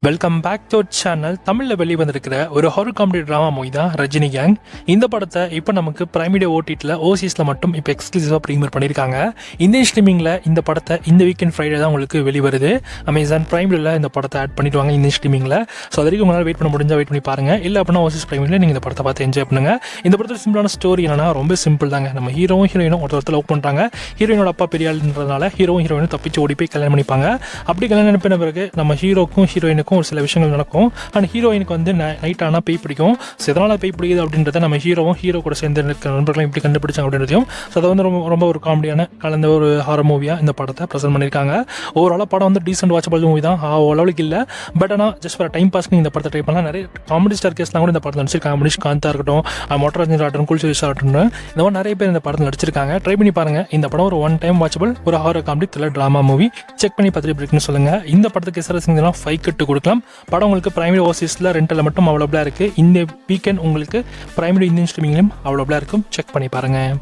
Welcome back to channel. தமிழில் வெளிவந்திருக்கிற ஒரு horror comedy drama movie தான் ரஜினி கேங். இந்த படத்தை இப்போ நமக்கு பிரைம் வீடியோ ஓடிடியில் ஓசிஎஸில் மட்டும் இப்போ எக்ஸ்க்ளூசிவாக ப்ரீமியர் பண்ணியிருக்காங்க. இந்தியன் ஸ்ட்ரீமிங்கில் இந்த படத்தை இந்த வீக்கெண்ட் ஃப்ரைடே தான் உங்களுக்கு வெளிவருது. அமேசான் பிரைம் வீடியோவில் இந்த படத்தை ஆட் பண்ணிடுவாங்க இந்தியன் ஸ்ட்ரீமிங்கில். ஸோ அது வரைக்கும் உங்களால் வெயிட் பண்ண முடிஞ்சால் வெயிட் பண்ணி பாருங்கள். இல்லை அப்படின்னா ஓசிஎஸ் பிரைம் வீடியோவில் நீங்கள் இந்த படத்தை பார்த்து என்ஜாய் பண்ணுங்கள். இந்த படத்தோட சிம்பிளான ஸ்டோரி என்னன்னா ரொம்ப சிம்பிள் தாங்க. நம்ம ஹீரோயினும் ஒருத்தர் லவ் பண்ணுறாங்க. ஹீரோயினோட அப்பா பெரிய ஆளுன்றதுனால ஹீரோயினும் தப்பிச்சு ஓடி போய் கல்யாணம் பண்ணிப்பாங்க. அப்படி கல்யாணம் பண்ண பிறகு நம்ம ஹீரோக்கும் ஹீரோயினுக்கும் ஒரு சில விஷயங்கள் நடக்கும். அண்ட் ஹீரோயினுக்கு வந்து நைட் ஆனால் பேய் பிடிக்கும். ஸோ எதனால் பேய் பிடிக்குது அப்படின்றத நம்ம ஹீரோ கூட சேர்ந்து இருக்கிற நண்பர்களும் இப்படி கண்டுபிடிச்சாங்க அப்படின்றதையும். ஸோ அதை வந்து ரொம்ப ஒரு காமெடியான கலந்த ஒரு ஹாரர் மூவியாக இந்த படத்தை ப்ரெசென்ட் பண்ணியிருக்காங்க. ஓவராலாக படம் வந்து டீசென்ட் வாட்சபிள் மூவி தான், லெவலுக்கு இல்லை. பட் ஆனால் ஜஸ்ட் ஃபார் டைம் பாஸ்க்கு இந்த படத்தை ட்ரை பண்ணலாம். நிறைய காமெடி ஸ்டார் கேஸ்லாம் கூட இந்த படத்தில் நடிச்சிருக்காங்க. மனிஷ் காந்தா இருக்கட்டும், மொட்டராஜன் ஆகட்டும், குல்சுரேஷ் ஆகட்டும், இந்த மாதிரி நிறைய பேர் இந்த படத்தில் நடிச்சிருக்காங்க. ட்ரை பண்ணி பாருங்கள். இந்த படம் ஒரு ஒன் டைம் வாட்சபிள் ஒரு horror comedy thriller drama movie. Check பண்ணி பார்த்துட்டு இருக்குன்னு சொல்லுங்கள். இந்த படத்துக்கு எஸ்ஆர்எஸ் 5 கட்டு கொடுக்கலாம். படம் உங்களுக்கு பிரைமரி ஓசிஸில் ரெண்டில் மட்டும் அவைலபிளாக இருக்குது. இந்த வீக்கெண்ட் உங்களுக்கு பிரைமரி இந்தியன் ஸ்ட்ரீமிங்லையும் அவைலபிளாக இருக்கும். செக் பண்ணி பாருங்கள்.